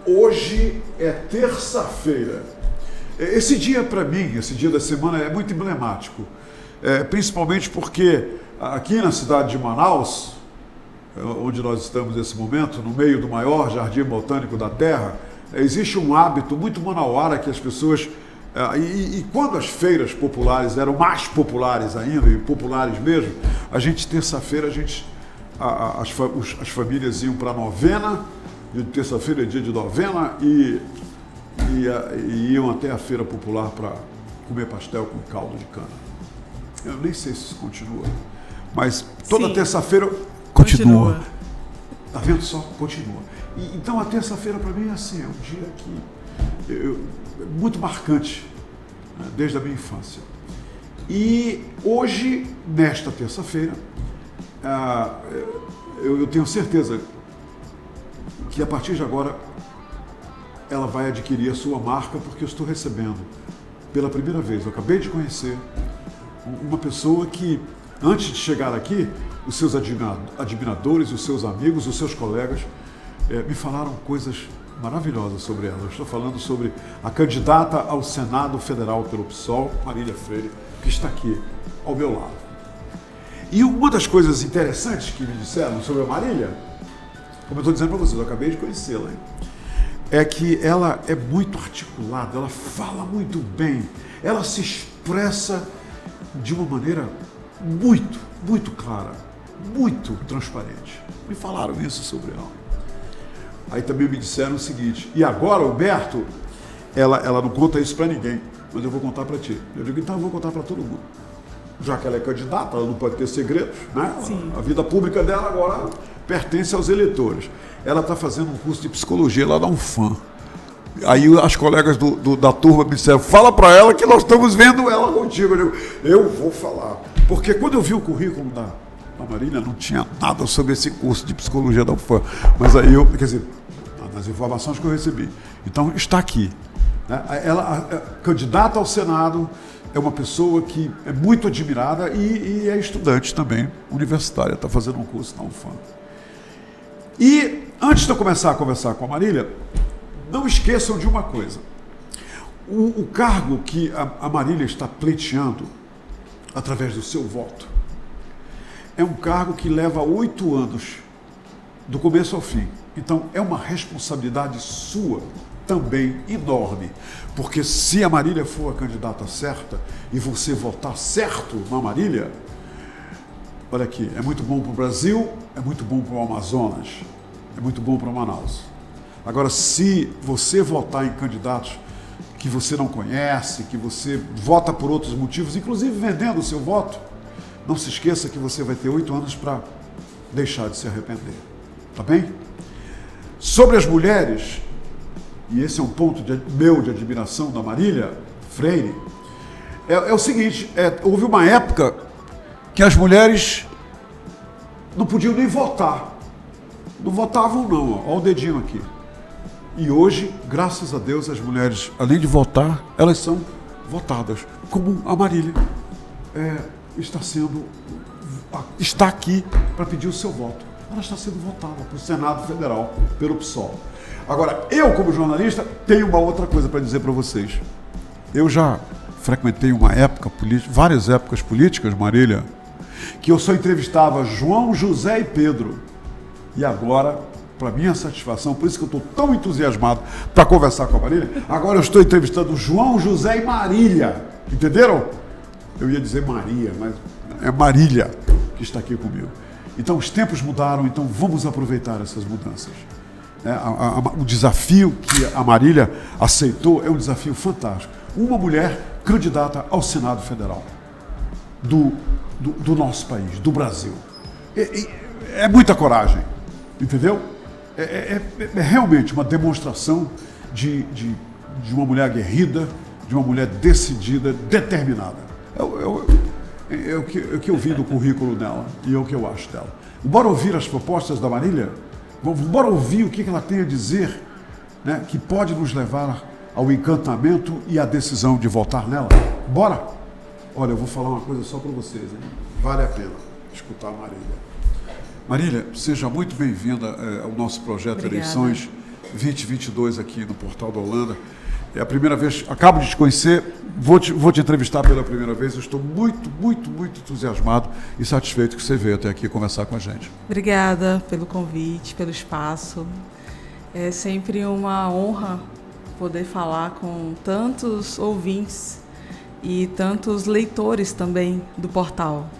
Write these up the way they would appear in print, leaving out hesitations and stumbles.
Hoje é terça-feira. Esse dia, para mim, esse dia da semana é muito emblemático, principalmente porque aqui na cidade de Manaus, onde nós estamos nesse momento, no meio do maior jardim botânico da Terra, existe um hábito muito manauara que as pessoas... E quando as feiras populares eram mais populares ainda, e populares mesmo, terça-feira, as famílias iam para a novena, de terça-feira é dia de novena, e iam até a feira popular para comer pastel com caldo de cana. Eu nem sei se isso continua, mas toda terça-feira continua. Tá vendo só? Continua. Então a terça-feira para mim é assim, é um dia que muito marcante, né, desde a minha infância. E hoje, nesta terça-feira, eu tenho certeza que a partir de agora ela vai adquirir a sua marca, porque eu estou recebendo pela primeira vez, eu acabei de conhecer uma pessoa que, antes de chegar aqui, os seus admiradores, os seus amigos, os seus colegas me falaram coisas maravilhosas sobre ela. Eu estou falando sobre a candidata ao Senado Federal pelo PSOL, Marília Freire, que está aqui ao meu lado. E uma das coisas interessantes que me disseram sobre a Marília, como eu estou dizendo para vocês, eu acabei de conhecê-la, é que ela é muito articulada, ela fala muito bem, ela se expressa de uma maneira muito, muito clara, muito transparente. Me falaram isso sobre ela. Aí também me disseram o seguinte, e agora, Humberto, ela não conta isso para ninguém, mas eu vou contar para ti. Eu digo, então eu vou contar para todo mundo. Já que ela é candidata, ela não pode ter segredos, né? Sim. A vida pública dela agora pertence aos eleitores. Ela está fazendo um curso de psicologia lá da UFAM. Aí as colegas da turma me disseram, fala para ela que nós estamos vendo ela contigo. Eu digo, eu vou falar. Porque quando eu vi o currículo da Marília, não tinha nada sobre esse curso de psicologia da UFAM. Mas aí quer dizer, nas informações que eu recebi. Então, está aqui. Né? Ela, candidata ao Senado, é uma pessoa que é muito admirada e é estudante também, universitária, está fazendo um curso na UFAM. E antes de eu começar a conversar com a Marília, não esqueçam de uma coisa. O cargo que a Marília está pleiteando através do seu voto é um cargo que leva 8 anos, do começo ao fim. Então, é uma responsabilidade sua também enorme, porque se a Marília for a candidata certa e você votar certo na Marília, olha aqui, é muito bom para o Brasil, é muito bom para o Amazonas, é muito bom para Manaus. Agora, se você votar em candidatos que você não conhece, que você vota por outros motivos, inclusive vendendo o seu voto, não se esqueça que você vai ter 8 anos para deixar de se arrepender. Tá bem? Sobre as mulheres, e esse é um ponto meu de admiração da Marília Freire, é o seguinte, houve uma época que as mulheres não podiam nem votar. Não votavam não, olha o dedinho aqui. E hoje, graças a Deus, as mulheres, além de votar, elas são votadas, como a Marília está aqui para pedir o seu voto. Ela está sendo votada para o Senado Federal pelo PSOL. Agora, eu como jornalista tenho uma outra coisa para dizer para vocês. Eu já frequentei uma época política, várias épocas políticas, Marília, que eu só entrevistava João, José e Pedro. E agora, para minha satisfação, por isso que eu estou tão entusiasmado para conversar com a Marília, agora eu estou entrevistando João, José e Marília. Entenderam? Eu ia dizer Maria, mas é Marília que está aqui comigo. Então os tempos mudaram, então vamos aproveitar essas mudanças. O desafio que a Marília aceitou é um desafio fantástico. Uma mulher candidata ao Senado Federal do nosso país, do Brasil. É muita coragem, entendeu? É realmente uma demonstração de uma mulher aguerrida, de uma mulher decidida, determinada. É o que eu vi do currículo dela e é o que eu acho dela. Bora ouvir as propostas da Marília? Bora ouvir o que ela tem a dizer, né, que pode nos levar ao encantamento e à decisão de votar nela? Bora? Olha, eu vou falar uma coisa só para vocês, hein? Vale a pena escutar a Marília. Marília, seja muito bem-vinda ao nosso projeto. Obrigada. Eleições. 2022 aqui no Portal da Holanda. É a primeira vez, acabo de te conhecer, vou te entrevistar pela primeira vez. Eu estou muito, muito, muito entusiasmado e satisfeito que você veio até aqui conversar com a gente. Obrigada pelo convite, pelo espaço. É sempre uma honra poder falar com tantos ouvintes e tantos leitores também do portal.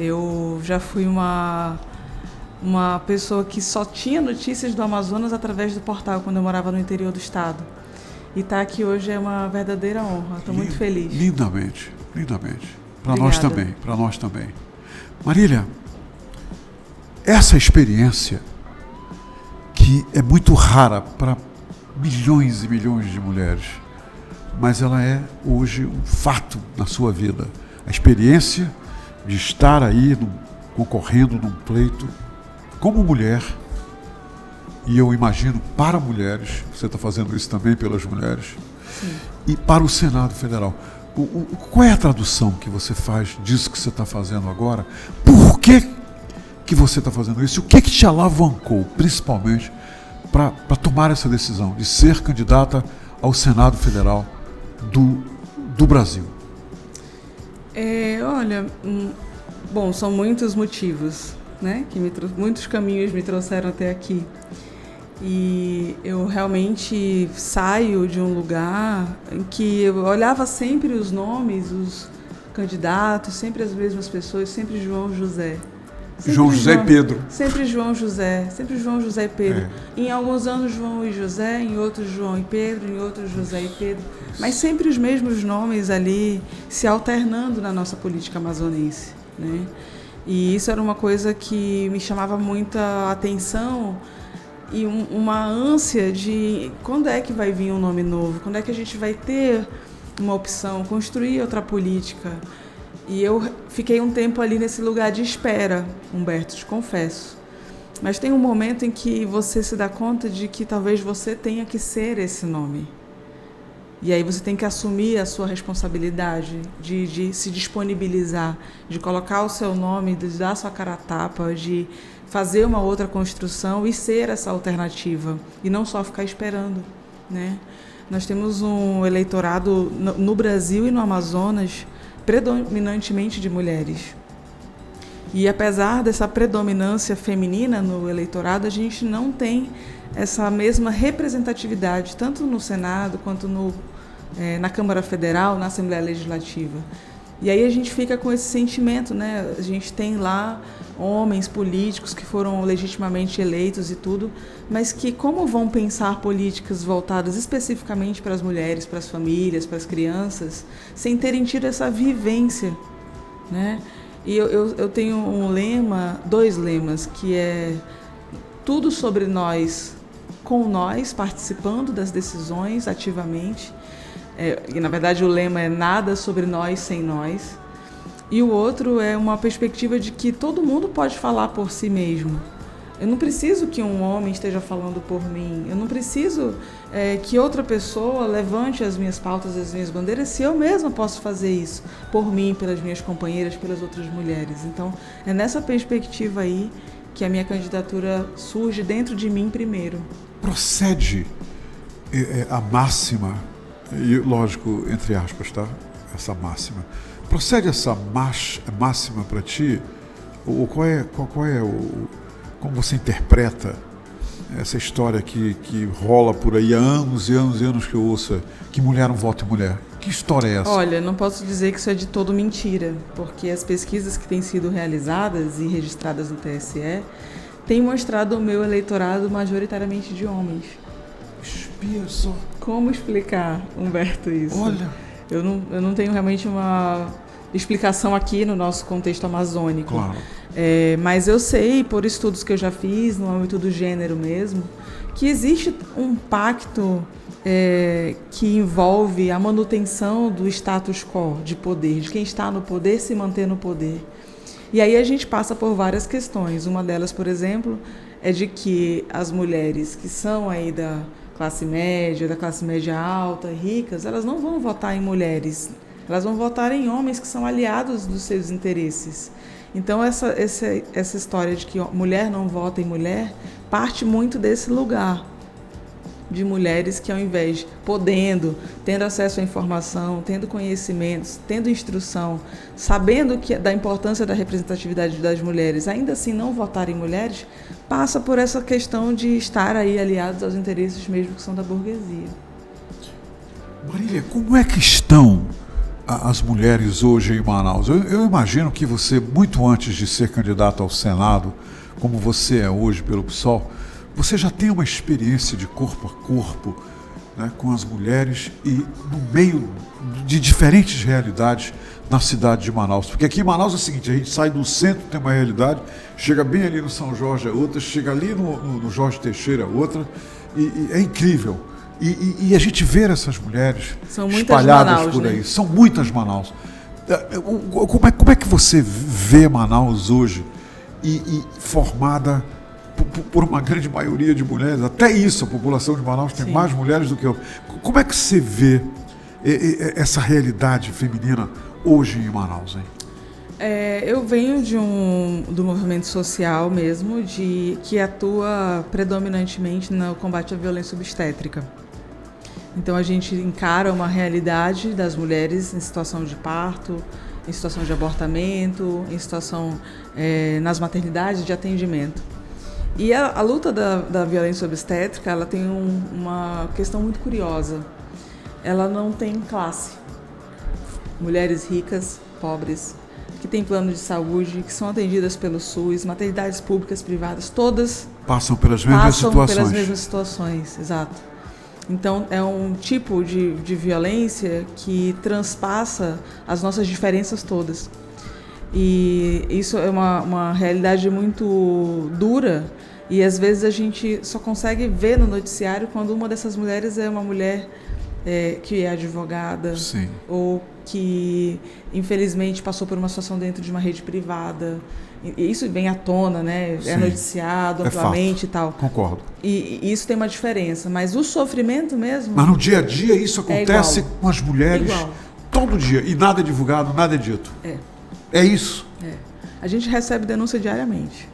Eu já fui uma pessoa que só tinha notícias do Amazonas através do portal quando eu morava no interior do estado. E estar aqui hoje é uma verdadeira honra. Estou muito feliz. Lindamente, lindamente. Para nós também. Marília, essa experiência que é muito rara para milhões e milhões de mulheres, mas ela é hoje um fato na sua vida. A experiência de estar aí concorrendo num pleito como mulher, e eu imagino para mulheres, você está fazendo isso também pelas mulheres, sim, e para o Senado Federal. Qual é a tradução que você faz disso que você está fazendo agora? Por que você está fazendo isso? O que te alavancou, principalmente, para tomar essa decisão de ser candidata ao Senado Federal do Brasil? Bom, são muitos motivos, né? Muitos caminhos me trouxeram até aqui. E eu realmente saio de um lugar em que eu olhava sempre os nomes, os candidatos, sempre as mesmas pessoas, sempre João José. João José e Pedro. Sempre João José e Pedro. Em alguns anos João e José, em outros João e Pedro, em outros José e Pedro. Mas sempre os mesmos nomes ali se alternando na nossa política amazonense, né? E isso era uma coisa que me chamava muita atenção e uma ânsia de quando é que vai vir um nome novo, quando é que a gente vai ter uma opção, construir outra política. E eu fiquei um tempo ali nesse lugar de espera, Humberto, te confesso. Mas tem um momento em que você se dá conta de que talvez você tenha que ser esse nome. E aí você tem que assumir a sua responsabilidade de se disponibilizar, de colocar o seu nome, de dar a sua cara a tapa, de fazer uma outra construção e ser essa alternativa. E não só ficar esperando, né? Nós temos um eleitorado no Brasil e no Amazonas predominantemente de mulheres. E apesar dessa predominância feminina no eleitorado, a gente não tem essa mesma representatividade, tanto no Senado quanto na Câmara Federal, na Assembleia Legislativa. E aí a gente fica com esse sentimento, né? A gente tem lá homens políticos que foram legitimamente eleitos e tudo, mas que como vão pensar políticas voltadas especificamente para as mulheres, para as famílias, para as crianças, sem terem tido essa vivência, né? E eu tenho dois lemas, que é tudo sobre nós, com nós, participando das decisões ativamente. E na verdade o lema é nada sobre nós sem nós. E o outro é uma perspectiva de que todo mundo pode falar por si mesmo. Eu não preciso que um homem esteja falando por mim. Eu não preciso que outra pessoa levante as minhas pautas, as minhas bandeiras, se eu mesma posso fazer isso por mim, pelas minhas companheiras, pelas outras mulheres. Então, é nessa perspectiva aí que a minha candidatura surge dentro de mim primeiro. Procede a máxima, e lógico, entre aspas, tá? Essa máxima. Procede essa máxima para ti? Ou qual é como você interpreta essa história que rola por aí há anos e anos e anos que eu ouço, que mulher não vota em mulher? Que história é essa? Olha, não posso dizer que isso é de todo mentira, porque as pesquisas que têm sido realizadas e registradas no TSE têm mostrado o meu eleitorado majoritariamente de homens. Espia só. Como explicar, Humberto, isso? Olha. Eu não tenho realmente uma explicação aqui no nosso contexto amazônico. Claro. Mas eu sei, por estudos que eu já fiz, no âmbito do gênero mesmo, que existe um pacto que envolve a manutenção do status quo de poder, de quem está no poder se manter no poder. E aí a gente passa por várias questões. Uma delas, por exemplo, é de que as mulheres que são aí da classe média alta, ricas, elas não vão votar em mulheres, elas vão votar em homens que são aliados dos seus interesses. Então essa história de que mulher não vota em mulher parte muito desse lugar, de mulheres que, ao invés, tendo acesso à informação, tendo conhecimentos, tendo instrução, sabendo da importância da representatividade das mulheres, ainda assim não votarem em mulheres, passa por essa questão de estar aí aliados aos interesses mesmo que são da burguesia. Marília, como é que estão as mulheres hoje em Manaus? Eu imagino que você, muito antes de ser candidata ao Senado, como você é hoje pelo PSOL, você já tem uma experiência de corpo a corpo, né, com as mulheres e no meio de diferentes realidades na cidade de Manaus. Porque aqui em Manaus é o seguinte, a gente sai do centro, tem uma realidade, chega bem ali no São Jorge é outra, chega ali no Jorge Teixeira é outra, e é incrível. E a gente vê essas mulheres espalhadas Manaus, por aí. Né? São muitas Manaus. Como é que você vê Manaus hoje e formada por uma grande maioria de mulheres? Até isso, a população de Manaus tem mais mulheres do que eu. Como é que você vê essa realidade feminina hoje em Manaus, hein? Eu venho do movimento social mesmo, que atua predominantemente no combate à violência obstétrica. Então a gente encara uma realidade das mulheres em situação de parto, em situação de abortamento, em situação nas maternidades de atendimento. E a luta da violência obstétrica, ela tem uma questão muito curiosa. Ela não tem classe. Mulheres ricas, pobres, que têm plano de saúde, que são atendidas pelo SUS, maternidades públicas, privadas, todas passam pelas mesmas situações, exato. Então, é um tipo de violência que transpassa as nossas diferenças todas. E isso é uma realidade muito dura e, às vezes, a gente só consegue ver no noticiário quando uma dessas mulheres é uma mulher que é advogada. Sim. Ou que, infelizmente, passou por uma situação dentro de uma rede privada. E isso vem à tona, né? É noticiado amplamente e tal. Concordo. E isso tem uma diferença, mas o sofrimento mesmo... Mas no dia a dia isso acontece com as mulheres todo dia, e nada é divulgado, nada é dito. É isso? A gente recebe denúncia diariamente,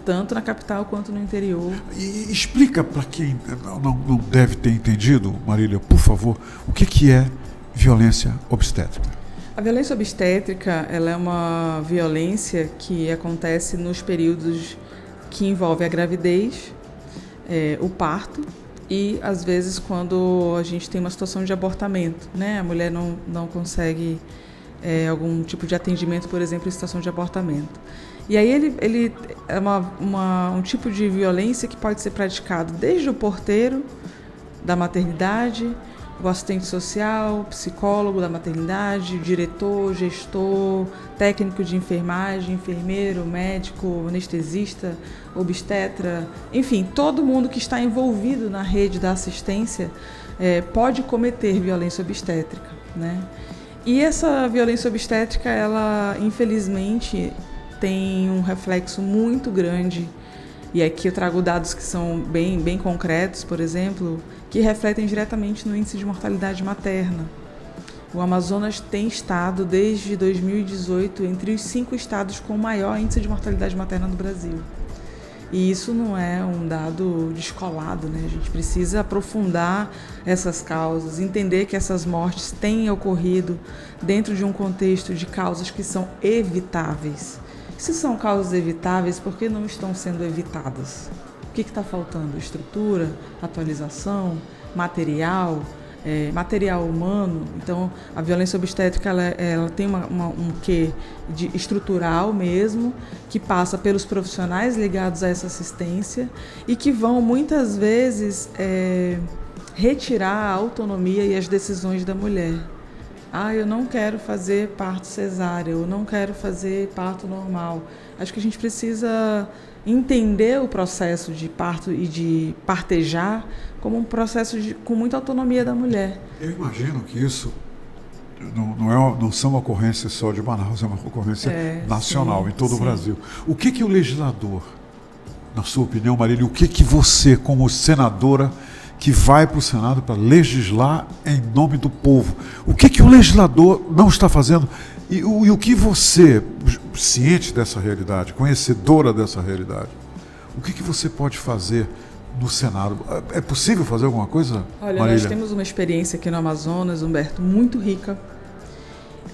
tanto na capital quanto no interior. E explica para quem não deve ter entendido, Marília, por favor, o que é violência obstétrica? A violência obstétrica, ela é uma violência que acontece nos períodos que envolvem a gravidez, o parto e, às vezes, quando a gente tem uma situação de abortamento, né? A mulher não consegue algum tipo de atendimento, por exemplo, em situação de abortamento. E aí ele é um tipo de violência que pode ser praticado desde o porteiro da maternidade, o assistente social, psicólogo da maternidade, diretor, gestor, técnico de enfermagem, enfermeiro, médico, anestesista, obstetra, enfim, todo mundo que está envolvido na rede da assistência pode cometer violência obstétrica, né? E essa violência obstétrica, ela, infelizmente, tem um reflexo muito grande. E aqui eu trago dados que são bem concretos, por exemplo, que refletem diretamente no índice de mortalidade materna. O Amazonas tem estado, desde 2018, entre os 5 estados com o maior índice de mortalidade materna do Brasil. E isso não é um dado descolado, né? A gente precisa aprofundar essas causas, entender que essas mortes têm ocorrido dentro de um contexto de causas que são evitáveis. Se são causas evitáveis, por que não estão sendo evitadas? O que está faltando? Estrutura, atualização, material humano. Então, a violência obstétrica ela tem um quê de estrutural mesmo, que passa pelos profissionais ligados a essa assistência e que vão, muitas vezes, retirar a autonomia e as decisões da mulher. Eu não quero fazer parto cesáreo, eu não quero fazer parto normal. Acho que a gente precisa entender o processo de parto e de partejar como um processo com muita autonomia da mulher. Eu imagino que isso não são ocorrências só de Manaus, é uma ocorrência nacional, em todo o Brasil. O que o legislador, na sua opinião, Marília, o que você, como senadora, que vai para o Senado para legislar em nome do povo, o que o legislador não está fazendo? E o que você, ciente dessa realidade, conhecedora dessa realidade, o que você pode fazer no cenário. É possível fazer alguma coisa, Olha, Marília? nós temos uma experiência aqui no Amazonas, Humberto, muito rica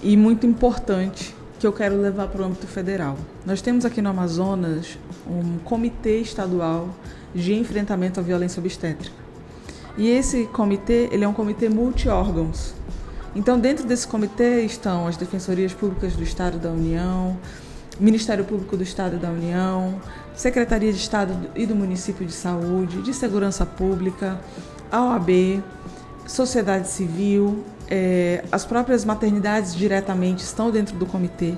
e muito importante, que eu quero levar para o âmbito federal. Nós temos aqui no Amazonas um comitê estadual de enfrentamento à violência obstétrica. E esse comitê, ele é um comitê multi-órgãos. Então, dentro desse comitê estão as Defensorias Públicas do Estado da União, Ministério Público do Estado da União, Secretaria de Estado e do Município de Saúde, de Segurança Pública, a OAB, sociedade civil, as próprias maternidades diretamente estão dentro do comitê.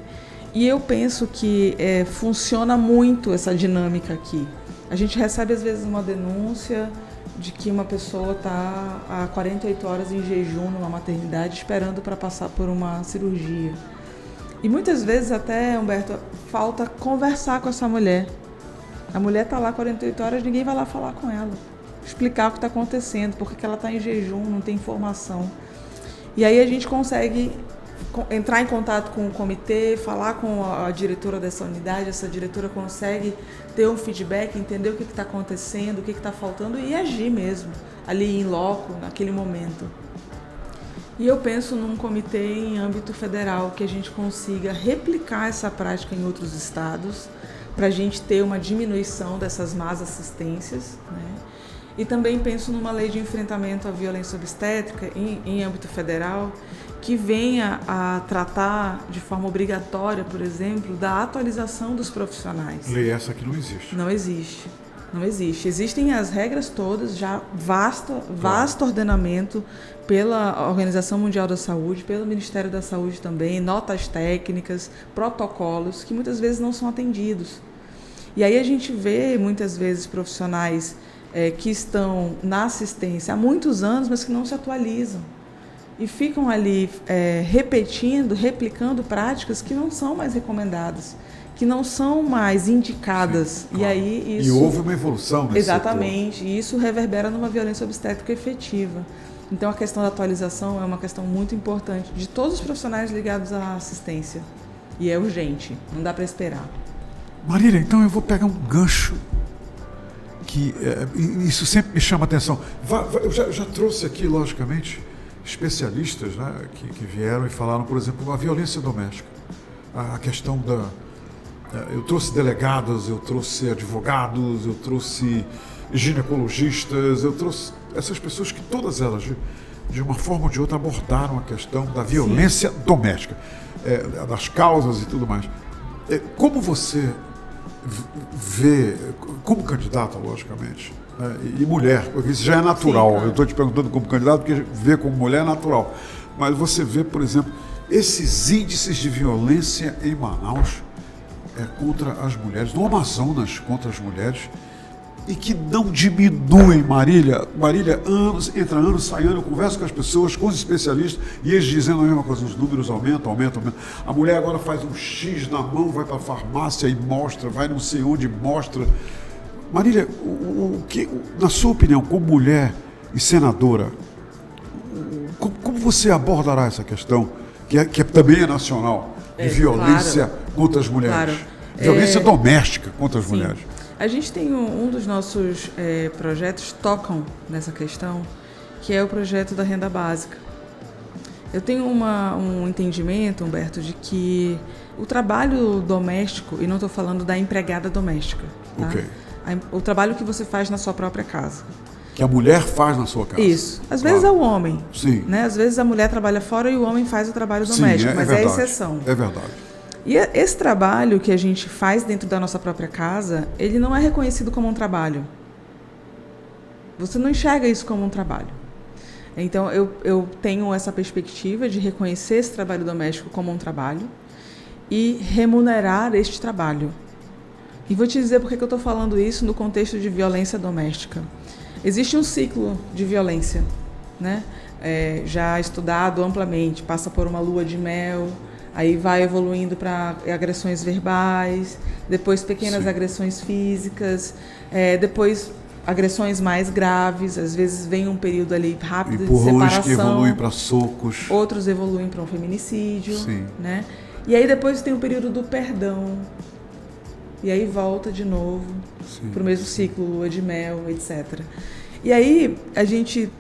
E eu penso que funciona muito essa dinâmica aqui. A gente recebe, às vezes, uma denúncia de que uma pessoa está há 48 horas em jejum numa maternidade esperando para passar por uma cirurgia. E muitas vezes até, Humberto, falta conversar com essa mulher. A mulher está lá 48 horas, ninguém vai lá falar com ela, explicar o que está acontecendo, por que ela está em jejum, não tem informação. E aí a gente consegue entrar em contato com o comitê, falar com a diretora dessa unidade, essa diretora consegue ter um feedback, entender o que está acontecendo, o que está faltando e agir mesmo, ali em loco, naquele momento. E eu penso num comitê em âmbito federal que a gente consiga replicar essa prática em outros estados, para a gente ter uma diminuição dessas más assistências, né? E também penso numa lei de enfrentamento à violência obstétrica em âmbito federal, que venha a tratar de forma obrigatória, por exemplo, da atualização dos profissionais. Lei essa que não existe. Não existe. Não existe. Existem as regras todas, já vasto ordenamento pela Organização Mundial da Saúde, pelo Ministério da Saúde também, notas técnicas, protocolos, que muitas vezes não são atendidos. E aí a gente vê, muitas vezes, profissionais que estão na assistência há muitos anos, mas que não se atualizam. E ficam ali replicando práticas que não são mais recomendadas, que não são mais indicadas. Sim, claro. E aí isso... E houve uma evolução nesse Exatamente, setor. E isso reverbera numa violência obstétrica efetiva. Então a questão da atualização é uma questão muito importante de todos os profissionais ligados à assistência. E é urgente, não dá para esperar. Marília, então eu vou pegar um gancho que isso sempre me chama a atenção. Eu já trouxe aqui, logicamente, especialistas, né, que vieram e falaram, por exemplo, da violência doméstica. A questão da... Eu trouxe delegados, eu trouxe advogados, eu trouxe ginecologistas, eu trouxe essas pessoas que todas elas, de uma forma ou de outra, abordaram a questão da violência doméstica, das causas e tudo mais. Como você vê, como candidata, logicamente, né, e mulher, porque isso já é natural. Sim, claro. Eu estou te perguntando como candidato, porque ver como mulher é natural. Mas você vê, por exemplo, esses índices de violência em Manaus contra as mulheres, no Amazonas contra as mulheres, e que não diminuem, Marília, entra anos, sai ano, eu converso com as pessoas, com os especialistas, e eles dizendo a mesma coisa, os números aumentam. A mulher agora faz um X na mão, vai para a farmácia e mostra, vai não sei onde e mostra. Marília, na sua opinião, como mulher e senadora, como você abordará essa questão, que também é nacional, de violência contra as mulheres? Claro. Violência doméstica contra as mulheres. A gente tem um dos nossos projetos tocam nessa questão, que é o projeto da renda básica. Eu tenho um entendimento, Humberto, de que o trabalho doméstico, e não estou falando da empregada doméstica, tá? Okay. O trabalho que você faz na sua própria casa. Que a mulher faz na sua casa. Isso. Às vezes é o homem. Sim. Né? Às vezes a mulher trabalha fora e o homem faz o trabalho doméstico, mas é exceção. É verdade. E esse trabalho que a gente faz dentro da nossa própria casa, ele não é reconhecido como um trabalho. Você não enxerga isso como um trabalho. Então, eu tenho essa perspectiva de reconhecer esse trabalho doméstico como um trabalho e remunerar este trabalho. E vou te dizer por que eu estou falando isso no contexto de violência doméstica. Existe um ciclo de violência, né? Já estudado amplamente, passa por uma lua de mel, aí vai evoluindo para agressões verbais, depois pequenas agressões físicas, depois agressões mais graves, às vezes vem um período ali rápido de separação. Que evoluem para socos. Outros evoluem para um feminicídio. Né? E aí depois tem o período do perdão. E aí volta de novo para o mesmo ciclo, lua de mel, etc. E aí a gente,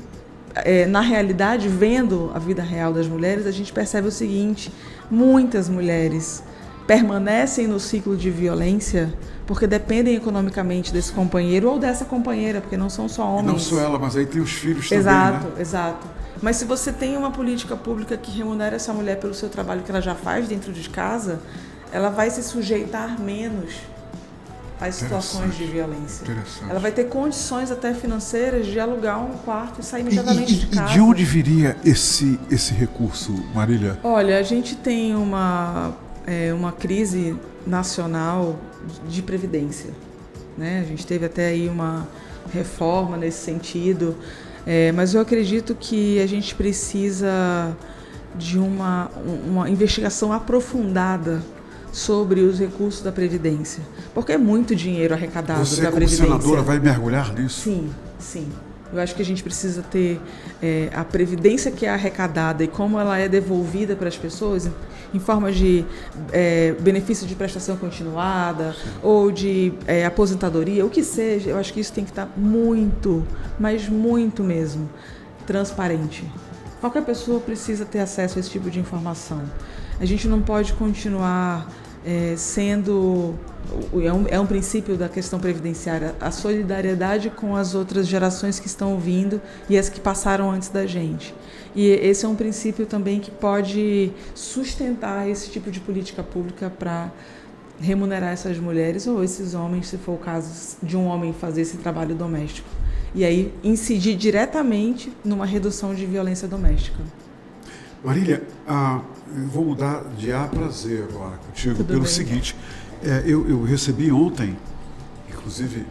na realidade, vendo a vida real das mulheres, a gente percebe o seguinte: muitas mulheres permanecem no ciclo de violência porque dependem economicamente desse companheiro ou dessa companheira, porque não são só homens. E não só ela, mas aí tem os filhos exato, também, né? Exato. Mas se você tem uma política pública que remunera essa mulher pelo seu trabalho que ela já faz dentro de casa, ela vai se sujeitar menos às situações de violência. Ela vai ter condições até financeiras de alugar um quarto e sair imediatamente de casa. E de onde viria esse recurso, Marília? Olha, a gente tem uma crise nacional de previdência, né? A gente teve até aí uma reforma nesse sentido, mas eu acredito que a gente precisa de uma investigação aprofundada sobre os recursos da Previdência, porque é muito dinheiro arrecadado da Previdência. Você, como senadora, vai mergulhar nisso? Sim. Eu acho que a gente precisa ter a Previdência que é arrecadada e como ela é devolvida para as pessoas em forma de benefício de prestação continuada ou de aposentadoria, o que seja. Eu acho que isso tem que estar muito, mas muito mesmo, transparente. Qualquer pessoa precisa ter acesso a esse tipo de informação. A gente não pode continuar sendo... É um princípio da questão previdenciária, a solidariedade com as outras gerações que estão vindo e as que passaram antes da gente. E esse é um princípio também que pode sustentar esse tipo de política pública para remunerar essas mulheres ou esses homens, se for o caso de um homem fazer esse trabalho doméstico. E aí incidir diretamente numa redução de violência doméstica. Marília, eu vou mudar de A para Z agora contigo. Tudo pelo bem. Seguinte, eu recebi ontem, inclusive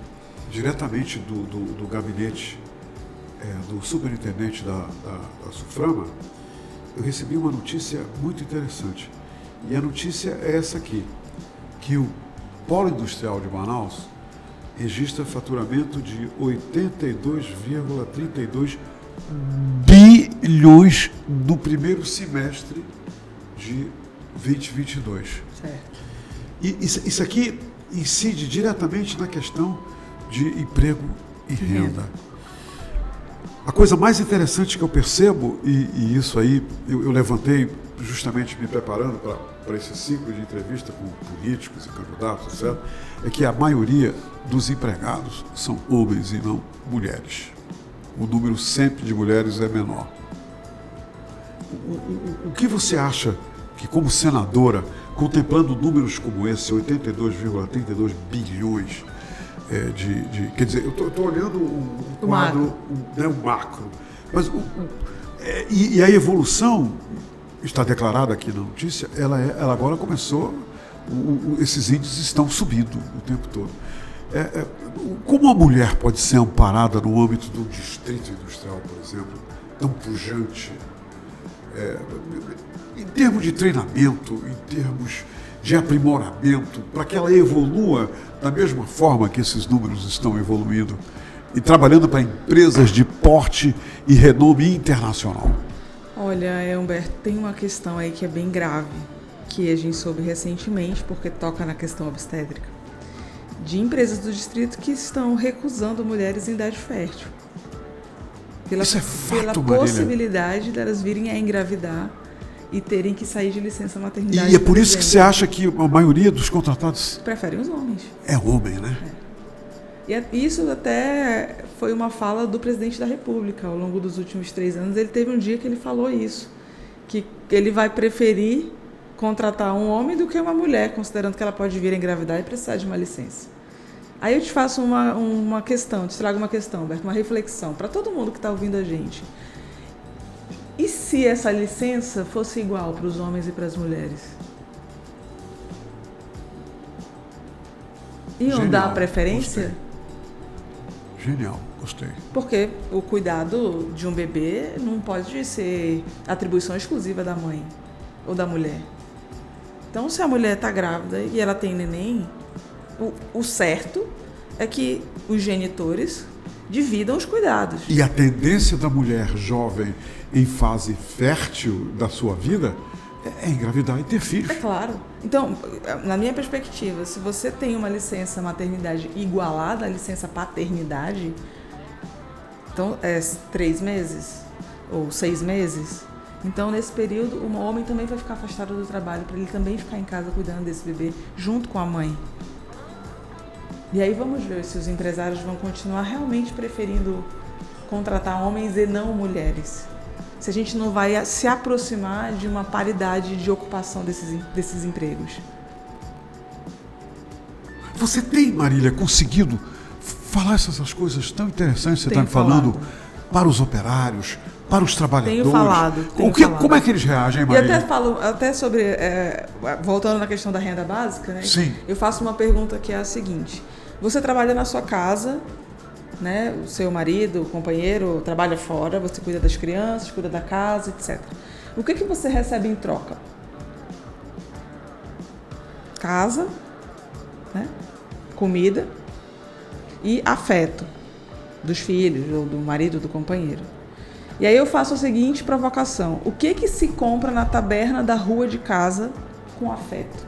diretamente do gabinete do superintendente da SUFRAMA, eu recebi uma notícia muito interessante. E a notícia é essa aqui, que o Polo Industrial de Manaus registra faturamento de 82,32 bilhões no primeiro semestre de 2022. Certo. E isso aqui incide diretamente na questão de emprego e renda. A coisa mais interessante que eu percebo, e isso aí eu levantei justamente me preparando para esse ciclo de entrevista com políticos e candidatos, etc., é que a maioria dos empregados são homens e não mulheres. O número sempre de mulheres é menor. O que você acha que, como senadora, contemplando números como esse, 82,32 bilhões quer dizer, eu estou olhando um quadro, um macro, mas e a evolução está declarada aqui na notícia, ela agora começou, esses índices estão subindo o tempo todo. Como a mulher pode ser amparada no âmbito do distrito industrial, por exemplo, tão pujante, em termos de treinamento, em termos de aprimoramento, para que ela evolua da mesma forma que esses números estão evoluindo e trabalhando para empresas de porte e renome internacional? Olha, Humberto, tem uma questão aí que é bem grave, que a gente soube recentemente, porque toca na questão obstétrica, de empresas do distrito que estão recusando mulheres em idade fértil. Isso é fato, pela possibilidade delas virem a engravidar e terem que sair de licença maternidade. E é por isso que você acha que a maioria dos contratados preferem os homens. É homem, né? E isso até foi uma fala do presidente da República ao longo dos últimos 3 anos. Ele teve um dia que ele falou isso, que ele vai preferir contratar um homem do que uma mulher, considerando que ela pode vir a engravidar e precisar de uma licença. Aí eu te faço uma questão, te trago uma questão, Humberto, uma reflexão para todo mundo que está ouvindo a gente. E se essa licença fosse igual para os homens e para as mulheres? Iam dar preferência? Gostei. Genial, gostei. Porque o cuidado de um bebê não pode ser atribuição exclusiva da mãe ou da mulher. Então, se a mulher está grávida e ela tem neném, o certo é que os genitores dividam os cuidados. E a tendência da mulher jovem em fase fértil da sua vida É engravidar e ter filhos. É claro. Então, na minha perspectiva, se você tem uma licença maternidade igualada à licença paternidade, então é 3 meses ou 6 meses. Então, nesse período, o homem também vai ficar afastado do trabalho para ele também ficar em casa cuidando desse bebê junto com a mãe. E aí vamos ver se os empresários vão continuar realmente preferindo contratar homens e não mulheres. Se a gente não vai se aproximar de uma paridade de ocupação desses empregos. Você tem, Marília, conseguido falar essas coisas tão interessantes que você está me falando para os operários, para os trabalhadores? Tenho falado. Como é que eles reagem, Marília? E até falo sobre, voltando na questão da renda básica, né? Sim. Eu faço uma pergunta que é a seguinte: você trabalha na sua casa, né? O seu marido, o companheiro trabalha fora, você cuida das crianças, cuida da casa, etc. O que você recebe em troca? Casa, né? Comida e afeto dos filhos, ou do marido, do companheiro. E aí eu faço a seguinte provocação: o que se compra na taberna da rua de casa com afeto?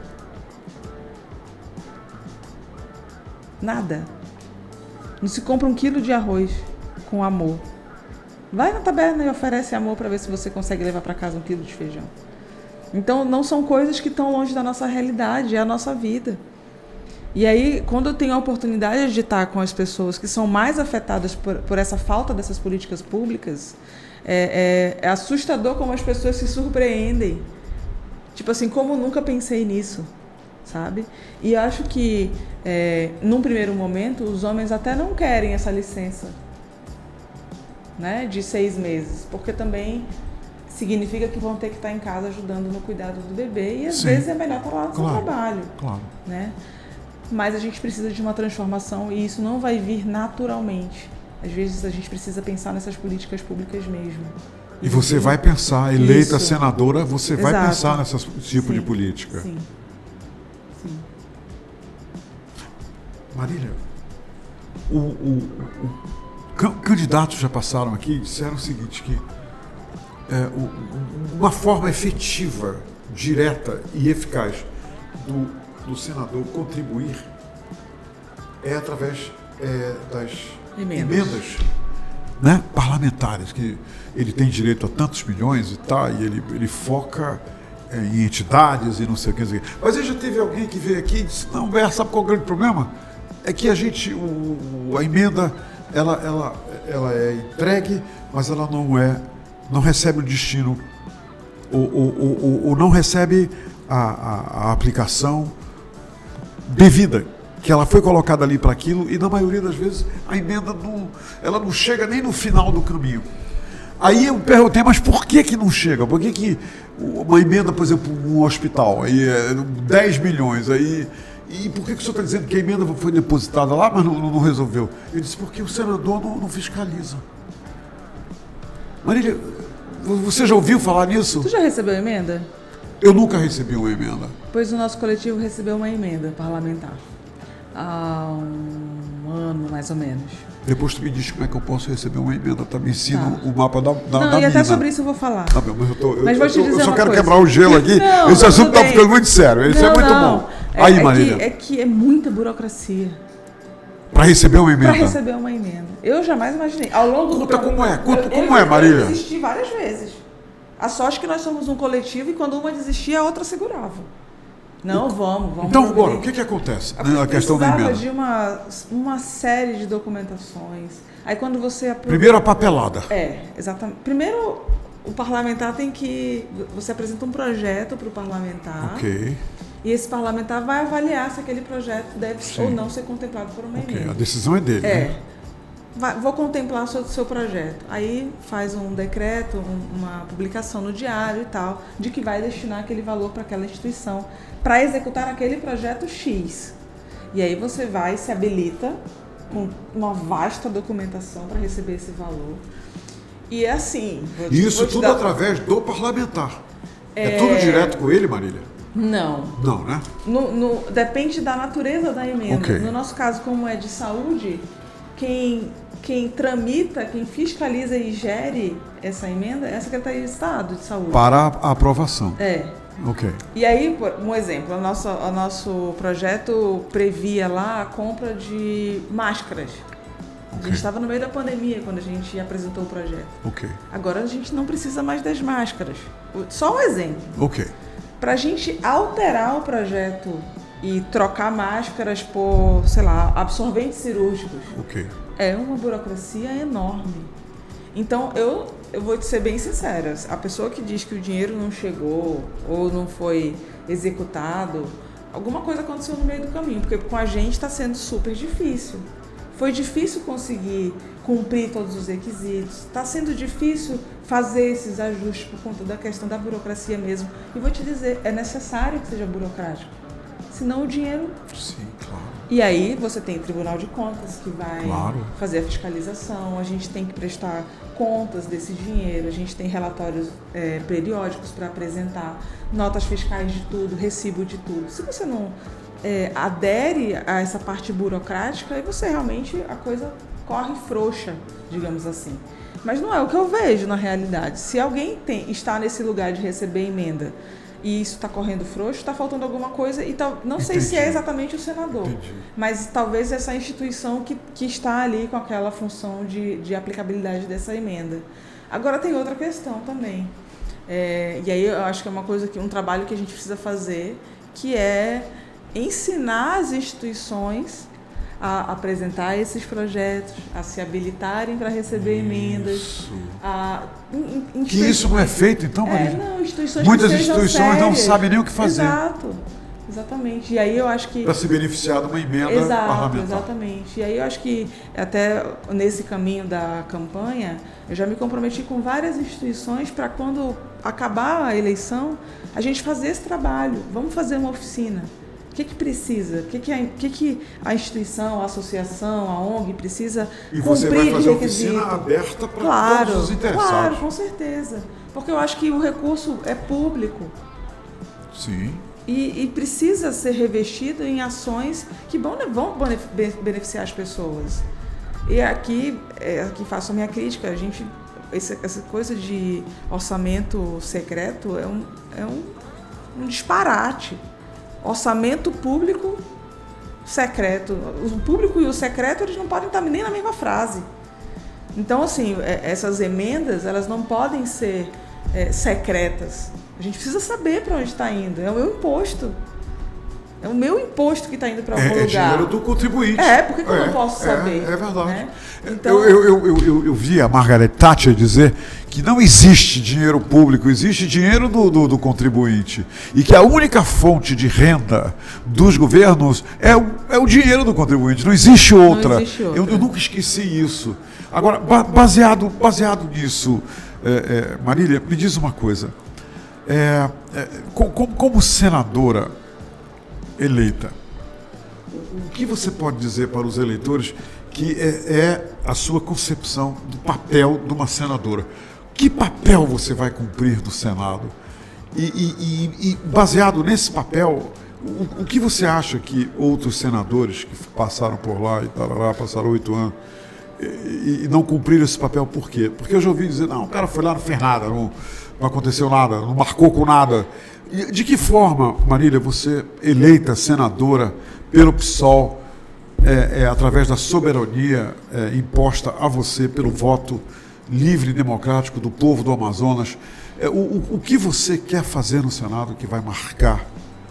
Nada. Não se compra 1 quilo de arroz com amor. Vai na taberna e oferece amor para ver se você consegue levar para casa 1 quilo de feijão. Então, não são coisas que estão longe da nossa realidade, é a nossa vida. E aí, quando eu tenho a oportunidade de estar com as pessoas que são mais afetadas por essa falta dessas políticas públicas, é assustador como as pessoas se surpreendem. Tipo assim, como nunca pensei nisso, sabe? E acho que, num primeiro momento, os homens até não querem essa licença, né, de 6 meses, porque também significa que vão ter que estar em casa ajudando no cuidado do bebê e às vezes é melhor estar lá no seu trabalho. Claro. Né? Mas a gente precisa de uma transformação e isso não vai vir naturalmente. Às vezes a gente precisa pensar nessas políticas públicas mesmo. E você vai pensar, eleita Isso. senadora, você Exato. vai pensar nesse tipo de política. Sim. Sim. Marília, candidatos já passaram aqui e disseram o seguinte, que uma forma efetiva, direta e eficaz do senador contribuir é através das emendas, né, parlamentares, que ele tem direito a tantos milhões e tal, e ele foca em entidades e não sei o que. Mas aí já teve alguém que veio aqui e disse, não, sabe qual é o grande problema? É que a emenda, ela é entregue, mas ela não recebe o destino, ou não recebe a aplicação devida, que ela foi colocada ali para aquilo, e na maioria das vezes a emenda não chega nem no final do caminho. Aí eu perguntei, mas por que não chega? Por que uma emenda, por exemplo, um hospital, aí 10 milhões, aí... E por que o senhor está dizendo que a emenda foi depositada lá, mas não resolveu? Eu disse, porque o senador não fiscaliza. Marília, você já ouviu falar nisso? Tu já recebeu emenda? Eu nunca recebi uma emenda. Pois o nosso coletivo recebeu uma emenda parlamentar. Há um ano, mais ou menos. Depois tu me diz como é que eu posso receber uma emenda, tá? Me ensina o mapa da Não, e até sobre isso eu vou falar. Tá bem, mas vou te dizer eu só uma quero coisa. quebrar o gelo aqui. Não, esse assunto está bem. ficando muito sério. Isso é muito bom. Aí, Marília. É que é muita burocracia. Para receber uma emenda? Para receber uma emenda. Eu jamais imaginei. Ao longo Conta como é. Como é, Marília? Eu desisti várias vezes. A sorte é que nós somos um coletivo e quando uma desistia, a outra segurava. Não, vamos. Então, agora, o que acontece na questão da emenda? Precisava de uma série de documentações. Aí quando você... Primeiro a papelada. Exatamente. Primeiro, o parlamentar tem que... Você apresenta um projeto para o parlamentar. Ok. E esse parlamentar vai avaliar se aquele projeto deve ou não ser contemplado por uma emenda. A decisão é dele, né? Vou contemplar o seu projeto. Aí faz um decreto, uma publicação no diário e tal, de que vai destinar aquele valor para aquela instituição, para executar aquele projeto X. E aí você vai e se habilita com uma vasta documentação para receber esse valor. E é assim... Isso tudo através do parlamentar. É tudo direto com ele, Marília? Não. Não, né? Depende da natureza da emenda. Okay. No nosso caso, como é de saúde, quem tramita, quem fiscaliza e gere essa emenda é a Secretaria de Estado de Saúde. Para a aprovação. Ok. E aí, um exemplo, o nosso projeto previa lá a compra de máscaras. A gente estava no meio da pandemia quando a gente apresentou o projeto. Ok. Agora a gente não precisa mais das máscaras. Só um exemplo. Ok. Para a gente alterar o projeto e trocar máscaras por, sei lá, absorventes cirúrgicos, Ok. é uma burocracia enorme. Então, eu vou te ser bem sincera, a pessoa que diz que o dinheiro não chegou ou não foi executado, alguma coisa aconteceu no meio do caminho, porque com a gente está sendo super difícil. Foi difícil conseguir cumprir todos os requisitos, está sendo difícil fazer esses ajustes por conta da questão da burocracia mesmo. E vou te dizer, é necessário que seja burocrático, senão o dinheiro... Sim, claro. E aí você tem o Tribunal de Contas que vai fazer a fiscalização, a gente tem que prestar contas desse dinheiro, a gente tem relatórios periódicos para apresentar, notas fiscais de tudo, recibo de tudo. Se você não adere a essa parte burocrática, aí você realmente, a coisa corre frouxa, digamos assim. Mas não é o que eu vejo na realidade. Se alguém está nesse lugar de receber emenda e isso está correndo frouxo, está faltando alguma coisa, e não sei se é exatamente o senador, mas talvez essa instituição que está ali com aquela função de aplicabilidade dessa emenda. Agora tem outra questão também, e aí eu acho que é um trabalho que a gente precisa fazer, que é ensinar as instituições a apresentar esses projetos, a se habilitarem para receber emendas. Que isso não é feito, então, Marília? Não, instituições muitas que sejam instituições sérias. não sabem nem o que fazer. Exato, exatamente. E aí eu acho que... Para se beneficiar de uma emenda parlamentar. Exatamente. E aí eu acho que até nesse caminho da campanha, eu já me comprometi com várias instituições para quando acabar a eleição, a gente fazer esse trabalho. Vamos fazer uma oficina. O que precisa? O que a instituição, a associação, a ONG precisa cumprir? E você vai fazer a oficina aberta para todos os interessados. Claro, com certeza. Porque eu acho que o recurso é público. Sim. E precisa ser revestido em ações que vão beneficiar as pessoas. E aqui faço a minha crítica. Essa coisa de orçamento secreto é um disparate. Orçamento público secreto. O público e o secreto, eles não podem estar nem na mesma frase. Então, assim, essas emendas, elas não podem ser secretas. A gente precisa saber para onde está indo. É o meu imposto. É o meu imposto que está indo para algum lugar. É dinheiro do contribuinte. Por que eu não posso saber? É verdade. Né? Então, eu vi a Margaret Thatcher dizer que não existe dinheiro público, existe dinheiro do contribuinte. E que a única fonte de renda dos governos é o dinheiro do contribuinte, não existe outra. Não existe outra. Eu nunca esqueci isso. Agora, baseado nisso, Marília, me diz uma coisa. Como senadora eleita, o que você pode dizer para os eleitores que é a sua concepção do papel de uma senadora? Que papel você vai cumprir no Senado? E baseado nesse papel, o que você acha que outros senadores que passaram por lá passaram 8 anos e não cumpriram esse papel, por quê? Porque eu já ouvi dizer, não, o cara foi lá, não fez nada, não aconteceu nada, não marcou com nada. E de que forma, Marília, você eleita senadora pelo PSOL, através da soberania imposta a você pelo voto livre e democrático do povo do Amazonas, o que você quer fazer no Senado que vai marcar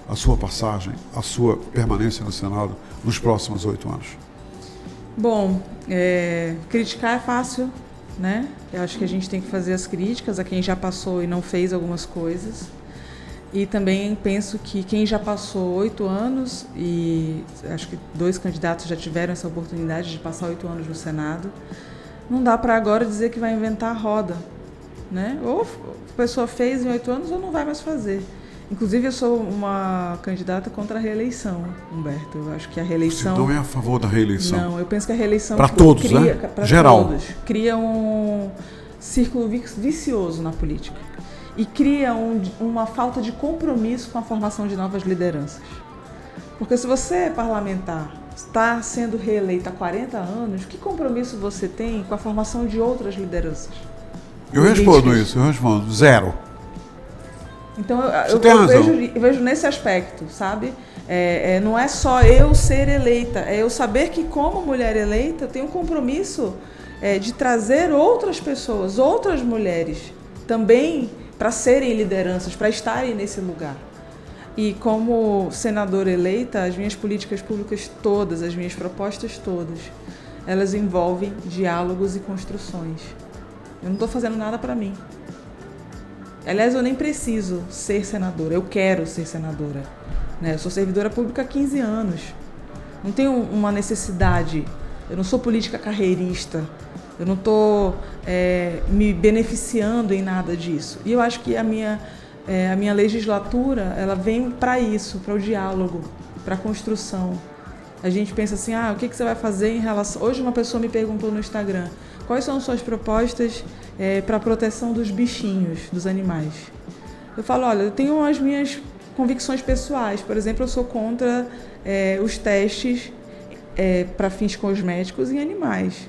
a sua passagem, a sua permanência no Senado nos próximos 8 anos? Bom, criticar é fácil, né? Eu acho que a gente tem que fazer as críticas a quem já passou e não fez algumas coisas. E também penso que quem já passou 8 anos, e acho que 2 candidatos já tiveram essa oportunidade de passar 8 anos no Senado, não dá para agora dizer que vai inventar a roda, né? Ou a pessoa fez em 8 anos ou não vai mais fazer. Inclusive, eu sou uma candidata contra a reeleição, Humberto. Eu acho que a reeleição... Você não é a favor da reeleição? Não, eu penso que a reeleição... Para todos, né? Para geral. Todos. Cria um círculo vicioso na política. E cria uma falta de compromisso com a formação de novas lideranças. Porque se você é parlamentar, está sendo reeleito há 40 anos, que compromisso você tem com a formação de outras lideranças? Eu respondo isso, zero. Então eu vejo nesse aspecto, sabe? Não é só eu ser eleita, é eu saber que como mulher eleita eu tenho um compromisso de trazer outras pessoas, outras mulheres também para serem lideranças, para estarem nesse lugar. E como senadora eleita, as minhas políticas públicas todas, as minhas propostas todas, elas envolvem diálogos e construções. Eu não estou fazendo nada para mim. Aliás, eu nem preciso ser senadora, eu quero ser senadora. Eu sou servidora pública há 15 anos. Não tenho uma necessidade, eu não sou política carreirista, eu não estou me beneficiando em nada disso. E eu acho que a minha legislatura, ela vem para isso, para o diálogo, para a construção. A gente pensa assim, o que você vai fazer em relação... Hoje uma pessoa me perguntou no Instagram, quais são suas propostas para a proteção dos bichinhos, dos animais? Eu falo, olha, eu tenho as minhas convicções pessoais. Por exemplo, eu sou contra os testes para fins cosméticos em animais.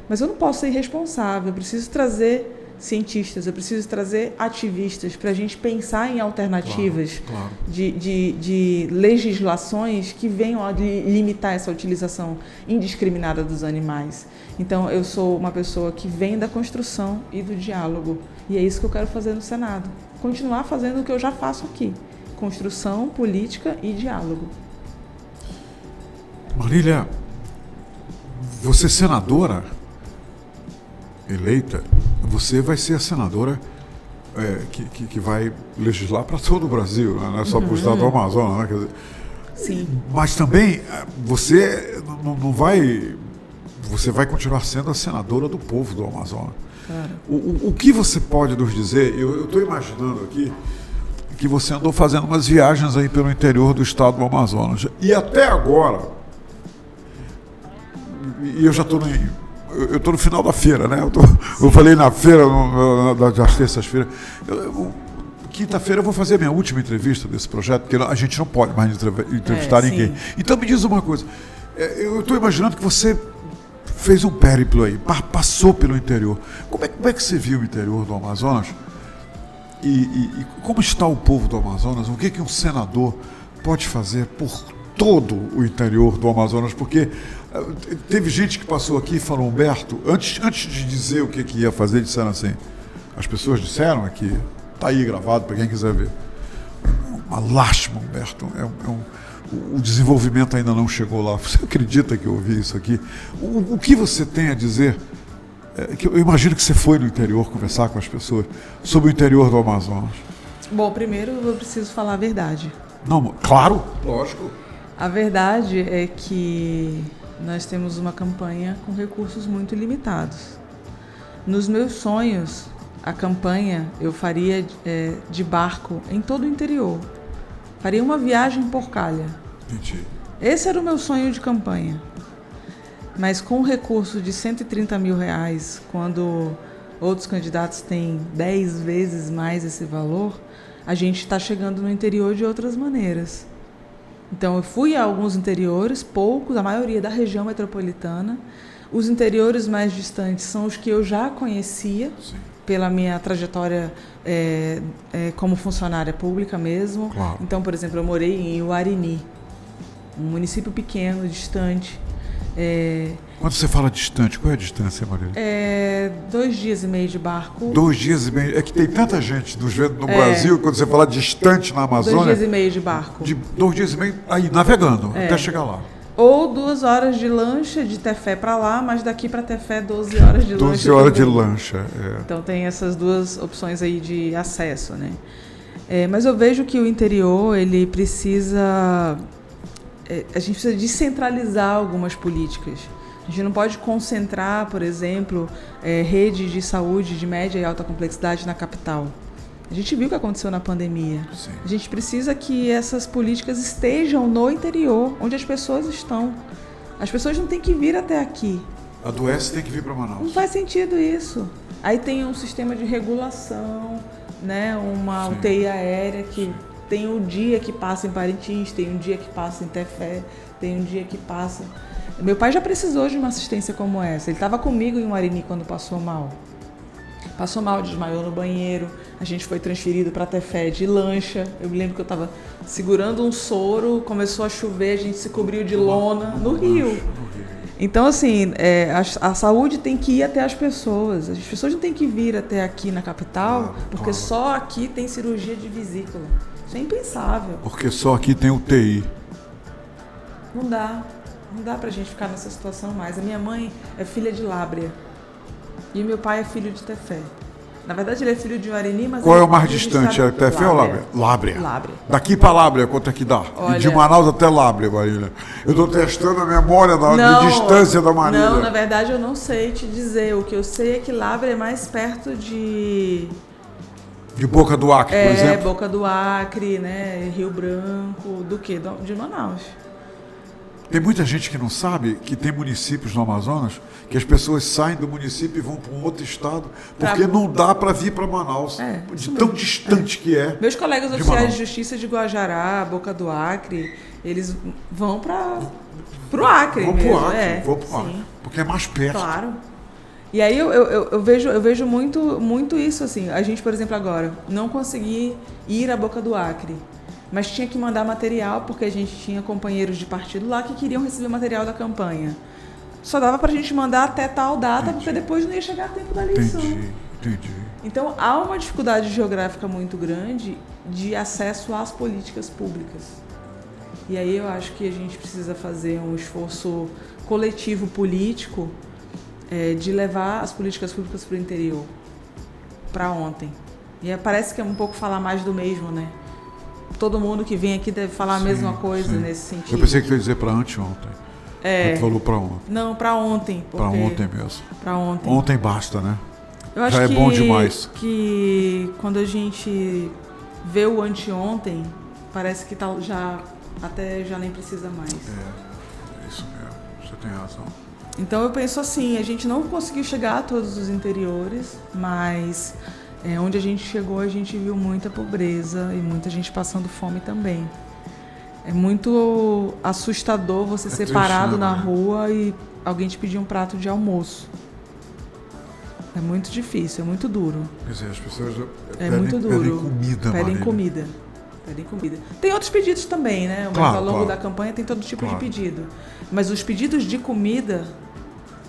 Mas eu não posso ser irresponsável, eu preciso trazer cientistas, eu preciso trazer ativistas para a gente pensar em alternativas claro. De legislações que venham a limitar essa utilização indiscriminada dos animais. Então, eu sou uma pessoa que vem da construção e do diálogo. E é isso que eu quero fazer no Senado. Continuar fazendo o que eu já faço aqui. Construção, política e diálogo. Marília, você é senadora eleita, você vai ser a senadora que vai legislar para todo o Brasil, né? Não é só para o estado do Amazonas, né? Quer dizer, sim. Mas também você não vai... Você vai continuar sendo a senadora do povo do Amazonas. Claro. O que você pode nos dizer? Eu estou imaginando aqui que você andou fazendo umas viagens aí pelo interior do estado do Amazonas. E até agora, e eu já estou no final da feira, né? Eu falei na feira, das terças-feiras. Quinta-feira eu vou fazer a minha última entrevista desse projeto, porque a gente não pode mais entrevistar ninguém. Então me diz uma coisa, eu estou imaginando que você fez um périplo aí, passou pelo interior. Como é que você viu o interior do Amazonas? E como está o povo do Amazonas? O que um senador pode fazer por todo o interior do Amazonas? Porque teve gente que passou aqui e falou, Humberto, antes de dizer o que ia fazer, disseram assim, as pessoas disseram aqui, está aí gravado para quem quiser ver. Uma lástima, Humberto, o desenvolvimento ainda não chegou lá. Você acredita que eu ouvi isso aqui? O que você tem a dizer? Que eu imagino que você foi no interior conversar com as pessoas sobre o interior do Amazonas. Bom, primeiro eu preciso falar a verdade. Não, claro, lógico. A verdade é que nós temos uma campanha com recursos muito limitados. Nos meus sonhos, a campanha eu faria de barco em todo o interior. Faria uma viagem por calha. Entendi. Esse era o meu sonho de campanha. Mas com o recurso de R$130 mil, quando outros candidatos têm 10 vezes mais esse valor, a gente está chegando no interior de outras maneiras. Então, eu fui a alguns interiores, poucos, a maioria da região metropolitana. Os interiores mais distantes são os que eu já conhecia, sim, pela minha trajetória como funcionária pública mesmo. Claro. Então, por exemplo, eu morei em Uarini, um município pequeno, distante. Quando você fala distante, qual é a distância, Marília? 2 dias e meio de barco. 2 dias e meio. É que tem tanta gente nos vendo no Brasil, quando você fala distante na Amazônia. 2 dias e meio de barco. 2 dias e meio aí, navegando, até chegar lá. Ou 2 horas de lancha de Tefé para lá, mas daqui para Tefé 12 horas de lancha. 12 horas de lancha, Então tem essas 2 opções aí de acesso, né? Mas eu vejo que o interior, ele precisa... a gente precisa descentralizar algumas políticas. A gente não pode concentrar, por exemplo, rede de saúde de média e alta complexidade na capital. A gente viu o que aconteceu na pandemia. Sim. A gente precisa que essas políticas estejam no interior, onde as pessoas estão. As pessoas não têm que vir até aqui. Adoece, tem que vir para Manaus. Não faz sentido isso. Aí tem um sistema de regulação, né? Uma UTI aérea que tem um dia que passa em Parintins, tem um dia que passa em Tefé, tem um dia que passa... Meu pai já precisou de uma assistência como essa. Ele estava comigo em Uarini quando passou mal. passou mal, desmaiou no banheiro, a gente foi transferido para Tefé de lancha. Eu me lembro que eu estava segurando um soro, começou a chover, a gente se cobriu de lona no Rio. Então, assim, a saúde tem que ir até as pessoas não têm que vir até aqui na capital, porque só aqui tem cirurgia de vesícula. Isso é impensável. Porque só aqui tem UTI. Não dá pra gente ficar nessa situação mais. A minha mãe é filha de Lábrea e meu pai é filho de Tefé. Na verdade, ele é filho de Uarini, mas... Qual é o mais distante? É Tefé ou Lábrea? Lábrea. Daqui para Lábrea, quanto é que dá? Olha, de Manaus até Lábrea, Marília. Eu estou testando a memória da distância da Marília. Não, na verdade, eu não sei te dizer. O que eu sei é que Lábrea é mais perto de Boca do Acre, por exemplo? Boca do Acre, né? Rio Branco, do quê? De Manaus. Tem muita gente que não sabe que tem municípios no Amazonas que as pessoas saem do município e vão para um outro estado porque não dá para vir para Manaus, de tão distante que é. Meus colegas oficiais de justiça de Guajará, Boca do Acre, eles vão para o Acre. Vão para o Acre, porque é mais perto. Claro. E aí eu vejo muito isso, assim. A gente, por exemplo, agora, não consegui ir à Boca do Acre, mas tinha que mandar material, porque a gente tinha companheiros de partido lá que queriam receber material da campanha. Só dava pra gente mandar até tal data, porque depois não ia chegar a tempo da eleição. Entendi. Então, há uma dificuldade geográfica muito grande de acesso às políticas públicas. E aí eu acho que a gente precisa fazer um esforço coletivo político de levar as políticas públicas para o interior, para ontem. E parece que é um pouco falar mais do mesmo, né? Todo mundo que vem aqui deve falar a mesma coisa nesse sentido. Eu pensei que ia dizer para anteontem. Você falou para ontem. Não, para ontem. Para ontem mesmo. Para ontem. Ontem basta, né? Eu acho já é bom demais. Que quando a gente vê o anteontem, parece que já nem precisa mais. É isso mesmo. Você tem razão. Então eu penso assim, a gente não conseguiu chegar a todos os interiores, mas onde a gente chegou, a gente viu muita pobreza e muita gente passando fome também. É muito assustador você ser parado na rua e alguém te pedir um prato de almoço. É muito difícil, é muito duro. Quer dizer, as pessoas pedem comida. Tem outros pedidos também, né? Mas ao longo da campanha tem todo tipo de pedido. Mas os pedidos de comida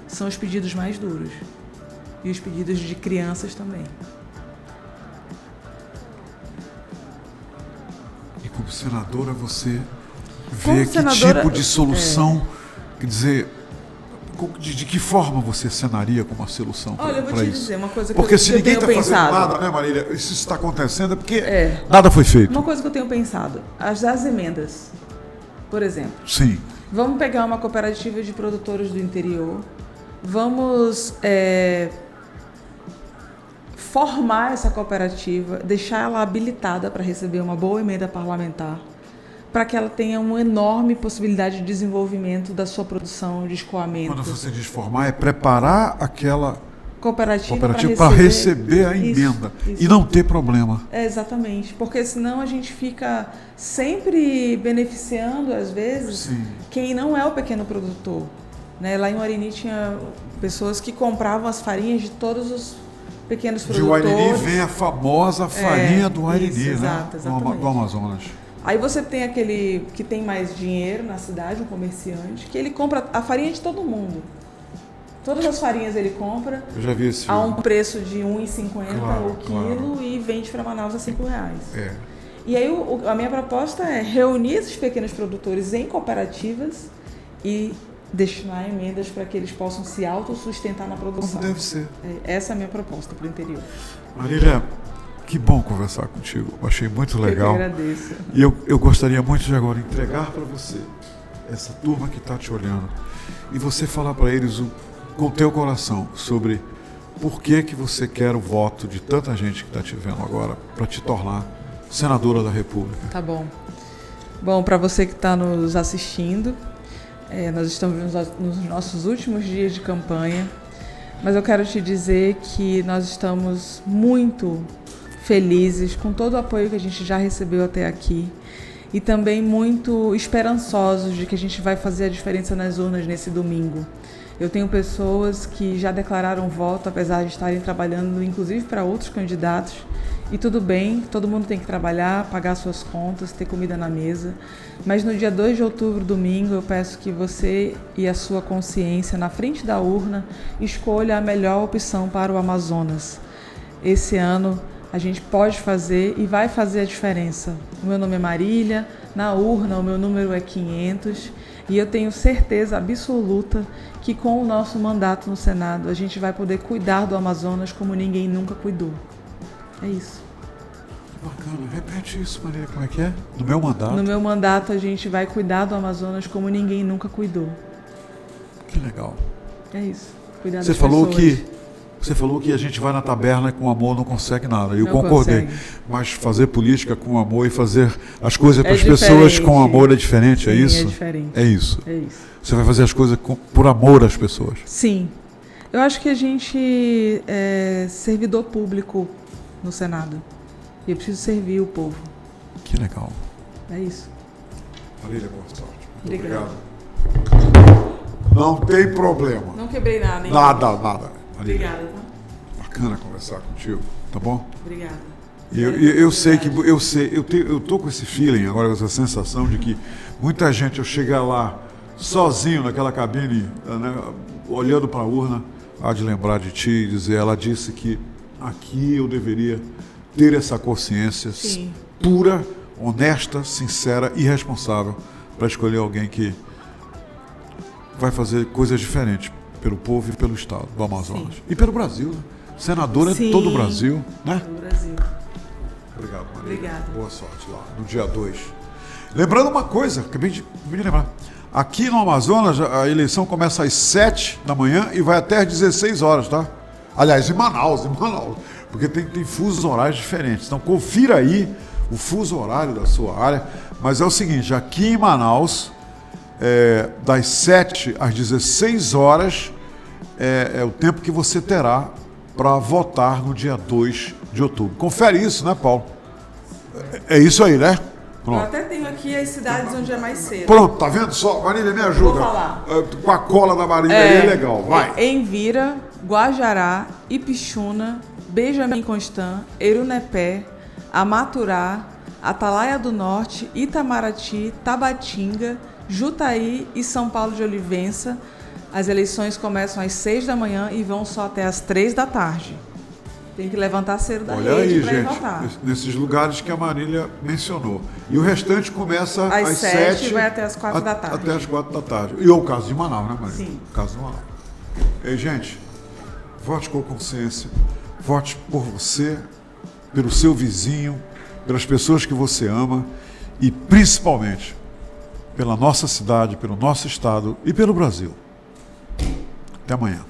são os pedidos mais duros. E os pedidos de crianças também. Como senadora, você vê tipo de solução, quer dizer, de que forma você cenaria como uma solução para isso? Olha, eu vou te dizer uma coisa que se ninguém está fazendo nada, né, Marília? Isso está acontecendo é porque nada foi feito. Uma coisa que eu tenho pensado, as emendas, por exemplo. Sim. Vamos pegar uma cooperativa de produtores do interior, vamos formar essa cooperativa, deixar ela habilitada para receber uma boa emenda parlamentar, para que ela tenha uma enorme possibilidade de desenvolvimento da sua produção de escoamento. Quando você diz formar, é preparar aquela cooperativa para receber a emenda e não ter problema. Exatamente, porque senão a gente fica sempre beneficiando, às vezes, quem não é o pequeno produtor. Né? Lá em Uarini tinha pessoas que compravam as farinhas de todos os pequenos produtores. De Uarini vem a famosa farinha do Uarini, né? Do Amazonas. Aí você tem aquele que tem mais dinheiro na cidade, um comerciante, que ele compra a farinha de todo mundo. Todas as farinhas ele compra. Eu já vi esse a um preço de R$ 1,50 o quilo e vende para Manaus a R$ 5,00. E aí a minha proposta é reunir esses pequenos produtores em cooperativas e destinar emendas para que eles possam se autossustentar na produção. Como deve ser. Essa é a minha proposta para o interior. Marília, que bom conversar contigo. Eu achei muito legal. Eu que agradeço. E eu gostaria muito de agora entregar para você, essa turma que está te olhando, e você falar para eles com o teu coração sobre por que você quer o voto de tanta gente que está te vendo agora para te tornar senadora da República. Tá bom. Bom, para você que está nos assistindo, nós estamos nos nossos últimos dias de campanha, mas eu quero te dizer que nós estamos muito felizes com todo o apoio que a gente já recebeu até aqui e também muito esperançosos de que a gente vai fazer a diferença nas urnas nesse domingo. Eu tenho pessoas que já declararam voto, apesar de estarem trabalhando, inclusive para outros candidatos. E tudo bem, todo mundo tem que trabalhar, pagar suas contas, ter comida na mesa. Mas no dia 2 de outubro, domingo, eu peço que você e a sua consciência, na frente da urna, escolha a melhor opção para o Amazonas. Esse ano a gente pode fazer e vai fazer a diferença. O meu nome é Marília, na urna o meu número é 500 e eu tenho certeza absoluta que com o nosso mandato no Senado a gente vai poder cuidar do Amazonas como ninguém nunca cuidou. É isso. Bacana, repete isso, Marília, como é que é? No meu mandato? No meu mandato a gente vai cuidar do Amazonas como ninguém nunca cuidou. Que legal. É isso, cuidar Você das falou pessoas. Você falou que a gente vai na taberna e com amor não consegue nada. Eu Não concordei. consegue. Mas fazer política com amor e fazer as coisas para as diferente. pessoas com amor é diferente, Sim, é isso? é diferente. É isso. É isso. Você vai fazer as coisas por amor às pessoas. Sim. Eu acho que a gente é servidor público no Senado. E eu preciso servir o povo. Que legal. É isso. Marília, boa sorte. Muito Obrigada. obrigado. Não tem problema. Não quebrei nada, hein? Nada. Marília, Obrigada, tá? bacana conversar contigo, tá bom? Obrigada. Eu sei que eu tô com esse feeling agora, com essa sensação de que muita gente, eu chegar lá sozinho naquela cabine, né, olhando para a urna, há de lembrar de ti e dizer, ela disse que aqui eu deveria ter essa consciência Sim. pura, honesta, sincera e responsável para escolher alguém que vai fazer coisas diferentes pelo povo e pelo estado do Amazonas. Sim. E pelo Brasil, né? Senadora de Sim. todo o Brasil, né? Do Brasil. Obrigado, Marília. Obrigada. Boa sorte lá, no dia 2. Lembrando uma coisa, acabei de lembrar. Aqui no Amazonas, a eleição começa às 7 da manhã e vai até às 16 horas, tá? Aliás, em Manaus. Porque tem fusos horários diferentes. Então, confira aí o fuso horário da sua área. Mas é o seguinte, aqui em Manaus, das 7 às 16 horas, é o tempo que você terá para votar no dia 2 de outubro. Confere isso, né, Paulo? É isso aí, né? Eu até tenho aqui as cidades onde é mais cedo. Pronto, tá vendo só? Marília, me ajuda. Vou falar. Com a cola da Marília aí é legal, vai. Envira, Guajará, Ipixuna, Benjamin Constant, Erunepé, Amaturá, Atalaia do Norte, Itamaraty, Tabatinga, Jutaí e São Paulo de Olivença. As eleições começam às 6 da manhã e vão só até às 3 da tarde. Tem que levantar cedo da Olha rede aí, para ir gente, votar. nesses lugares que a Marília mencionou. E o restante começa às 7 7 e vai até às 4 da tarde. Até às 4 da tarde. E o caso de Manaus, né, Marília? Sim. O caso de Manaus. E, gente, vote com consciência, vote por você, pelo seu vizinho, pelas pessoas que você ama e, principalmente, pela nossa cidade, pelo nosso estado e pelo Brasil. Até amanhã.